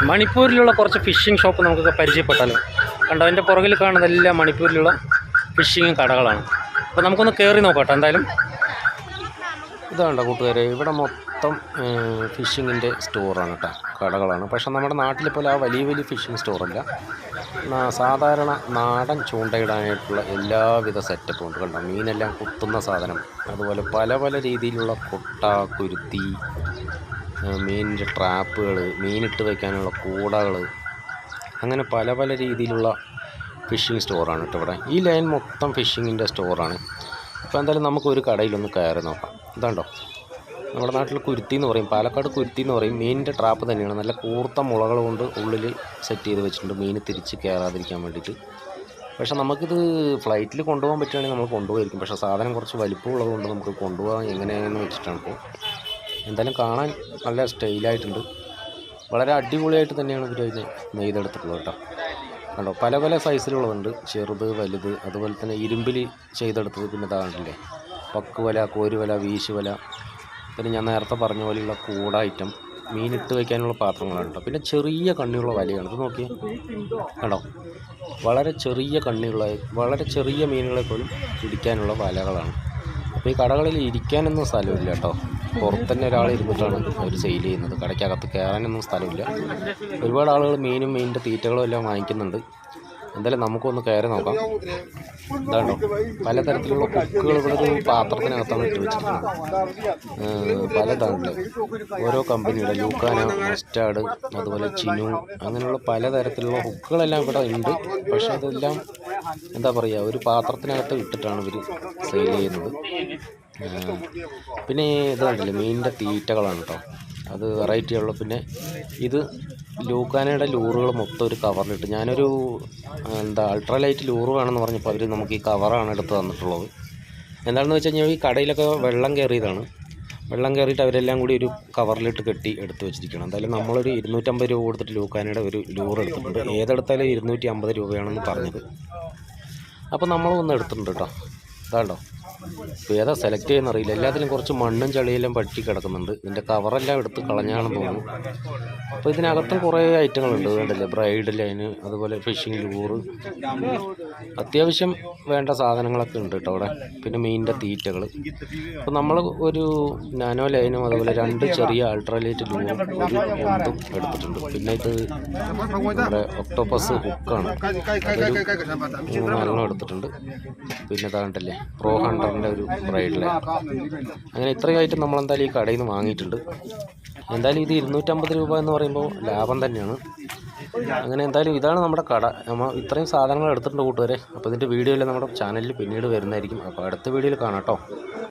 മണിപ്പൂരിലുള്ള കുറച്ച് phishing shop നമുക്കൊക്കെ പരിചയപ്പെട്ടാലോ. കണ്ടോ, അതിൻ്റെ പുറകിൽ കാണുന്നതെല്ലാം മണിപ്പൂരിലുള്ള ഫിഷിംഗ് കടകളാണ്. അപ്പോൾ നമുക്കൊന്ന് കയറി നോക്കട്ടെ എന്തായാലും. ഇതാണ്ടോ കൂട്ടുകാരെ, ഇവിടെ മൊത്തം ഫിഷിങ്ങിൻ്റെ സ്റ്റോറാണ് കേട്ടോ, കടകളാണ്. പക്ഷേ നമ്മുടെ നാട്ടിലെ പോലെ ആ വലിയ വലിയ ഫിഷിംഗ് സ്റ്റോറല്ല. സാധാരണ നാടൻ ചൂണ്ടയിടാനായിട്ടുള്ള എല്ലാവിധ സെറ്റപ്പും ഉണ്ട്. കണ്ടോ, മീനെല്ലാം കുത്തുന്ന സാധനം, അതുപോലെ പല പല രീതിയിലുള്ള കൊട്ട, കുരുത്തി, മീനിൻ്റെ ട്രാപ്പുകൾ, മീനിട്ട് വയ്ക്കാനുള്ള കൂടകൾ, അങ്ങനെ പല പല രീതിയിലുള്ള ഫിഷിംഗ് സ്റ്റോറാണ് കേട്ടോ ഇവിടെ. ഈ ലൈൻ മൊത്തം ഫിഷിങ്ങിൻ്റെ സ്റ്റോറാണ്. അപ്പോൾ എന്തായാലും നമുക്കൊരു കടയിലൊന്ന് കയറി നോക്കാം. ഇതാണ്ടോ, നമ്മുടെ നാട്ടിൽ കുരുത്തി എന്ന് പറയും, പാലക്കാട് കുരുത്തി എന്ന് പറയും. മീനിൻ്റെ ട്രാപ്പ് തന്നെയാണ്, നല്ല കൂർത്ത മുളകൾ കൊണ്ട് ഉള്ളിൽ സെറ്റ് ചെയ്ത് വെച്ചിട്ടുണ്ട് മീൻ തിരിച്ച് കയറാതിരിക്കാൻ വേണ്ടിയിട്ട്. പക്ഷേ നമുക്കിത് ഫ്ലൈറ്റിൽ കൊണ്ടുപോകാൻ പറ്റുകയാണെങ്കിൽ നമ്മൾ കൊണ്ടുപോയിരിക്കും. പക്ഷേ സാധനം കുറച്ച് വലിപ്പമുള്ളത് കൊണ്ട് നമുക്ക് കൊണ്ടുപോകാൻ എങ്ങനെയാണെന്ന് വെച്ചിട്ടാണ്. ഇപ്പോൾ എന്തായാലും കാണാൻ നല്ല സ്റ്റൈലായിട്ടുണ്ട്, വളരെ അടിപൊളിയായിട്ട് തന്നെയാണ് ഇവർ അതിനെ നെയ്തെടുത്തിട്ടുള്ളത് കേട്ടോ. കണ്ടോ, പല പല സൈസിലുള്ളതുണ്ട്, ചെറുത് വലുത്, അതുപോലെ തന്നെ ഇരുമ്പിൽ ചെയ്തെടുത്തത്. പിന്നെ ഇതാണ്ടില്ലേ, പക്കുവല, കോരുവല, വീശുവല, പിന്നെ ഞാൻ നേരത്തെ പറഞ്ഞ പോലെയുള്ള കൂട ഐറ്റം, മീനിട്ട് വയ്ക്കാനുള്ള പാത്രങ്ങളാണ് കേട്ടോ. പിന്നെ ചെറിയ കണ്ണിയുള്ള വലയാണ്. ഇത് നോക്കിയേ, കണ്ടോ, വളരെ ചെറിയ കണ്ണിയുള്ള, വളരെ ചെറിയ മീനുകളെ പോലും പിടിക്കാനുള്ള വലകളാണ്. അപ്പോൾ ഈ കടകളിൽ ഇരിക്കാനൊന്നും സ്ഥലമില്ല കേട്ടോ, പുറത്ത് തന്നെ ഒരാൾ ഇരുന്നിട്ടാണ് അവർ സെയിൽ ചെയ്യുന്നത്. കടയ്ക്കകത്ത് കയറാനൊന്നും സ്ഥലമില്ല. ഒരുപാട് ആളുകൾ മീനും മീനിൻ്റെ തീറ്റകളും എല്ലാം വാങ്ങിക്കുന്നുണ്ട്. എന്തായാലും നമുക്കൊന്ന് കയറി നോക്കാം. ഇതാണോ, പലതരത്തിലുള്ള കുക്കുകൾ ഇവിടെ ഒരു പാത്രത്തിനകത്താണ് ഇട്ട് വെച്ചിരിക്കുന്നത്. പലതാണ്, ഓരോ കമ്പനിയുടെ ലൂക്കാന, മസ്റ്റാർഡ്, അതുപോലെ ചിനു, അങ്ങനെയുള്ള പലതരത്തിലുള്ള ഹുക്കുകളെല്ലാം ഇവിടെ ഉണ്ട്. പക്ഷേ അതെല്ലാം എന്താ പറയുക, ഒരു പാത്രത്തിനകത്ത് ഇട്ടിട്ടാണ് ഇവർ സെയിൽ ചെയ്യുന്നത്. പിന്നെ ഇത് കണ്ടില്ലേ, മീനിൻ്റെ തീറ്റകളാണ് കേട്ടോ, അത് വെറൈറ്റിയുള്ള. പിന്നെ ഇത് ലൂക്കാനയുടെ ലൂറുകൾ മൊത്തം ഒരു കവറിലിട്ട്, ഞാനൊരു അൾട്രാലൈറ്റ് ലൂറ് വേണമെന്ന് പറഞ്ഞപ്പോൾ അവർ നമുക്ക് ഈ കവറാണ് എടുത്ത് തന്നിട്ടുള്ളത്. എന്താണെന്ന് വെച്ച് കഴിഞ്ഞാൽ ഈ കടയിലൊക്കെ വെള്ളം കയറിയതാണ്. വെള്ളം കയറിയിട്ട് അവരെല്ലാം കൂടി ഒരു കവറിലിട്ട് കെട്ടി എടുത്ത് വെച്ചിരിക്കണം. എന്തായാലും നമ്മളൊരു 250 രൂപ കൊടുത്തിട്ട് ലൂക്കാനയുടെ ഒരു ലൂറ് എടുത്തിട്ടുണ്ട്. ഏതെടുത്താലും 250 രൂപയാണെന്ന് പറഞ്ഞത്. അപ്പോൾ നമ്മളൊന്ന് എടുത്തിട്ടുണ്ട് കേട്ടോ. ഇതാണ്ടോ, ഇപ്പോൾ ഏതാ സെലക്ട് ചെയ്യുന്ന അറിയില്ല. എല്ലാത്തിലും കുറച്ച് മണ്ണും ചളിയെല്ലാം പറ്റി കിടക്കുന്നുണ്ട്. ഇതിൻ്റെ കവറെല്ലാം എടുത്ത് കളഞ്ഞാണെന്ന് തോന്നുന്നു. അപ്പോൾ ഇതിനകത്തും കുറേ ഐറ്റങ്ങളുണ്ട്, വേണ്ടല്ലേ, ബ്രൈഡ് ലൈന്, അതുപോലെ ഫിഷിംഗ് ലൂറ്, അത്യാവശ്യം വേണ്ട സാധനങ്ങളൊക്കെ ഉണ്ട് കേട്ടോ അവിടെ. പിന്നെ മീനിൻ്റെ തീറ്റകൾ. അപ്പോൾ നമ്മൾ ഒരു നാനോ ലൈനും അതുപോലെ 2 ചെറിയ അൾട്രാലൈറ്റ് ലൂറും ഒരു ഒന്നും എടുത്തിട്ടുണ്ട്. പിന്നെ ഇത് നമ്മുടെ ഒക്ടോപ്പസ് ഹുക്കാണ്, അതൊരു 3-4 എടുത്തിട്ടുണ്ട്. പിന്നെ ഇതാണ്ടല്ലേ, പ്രോ 100ൻ്റെ ഒരു ബ്രൈഡ് ലൈൻ. അങ്ങനെ ഇത്രയും ഐറ്റം നമ്മളെന്തായാലും ഈ കടയിൽ നിന്ന് വാങ്ങിയിട്ടുണ്ട്. എന്തായാലും ഇത് 250 രൂപ എന്ന് പറയുമ്പോൾ ലാഭം തന്നെയാണ്. അങ്ങനെ എന്തായാലും ഇതാണ് നമ്മുടെ കട. നമ്മൾ ഇത്രയും സാധനങ്ങൾ എടുത്തിട്ടുണ്ട് കൂട്ടുകാരെ. അപ്പോൾ ഇതിൻ്റെ വീഡിയോയിൽ നമ്മുടെ ചാനലിൽ പിന്നീട് വരുന്നതായിരിക്കും. അപ്പോൾ അടുത്ത വീഡിയോയിൽ കാണാം കേട്ടോ.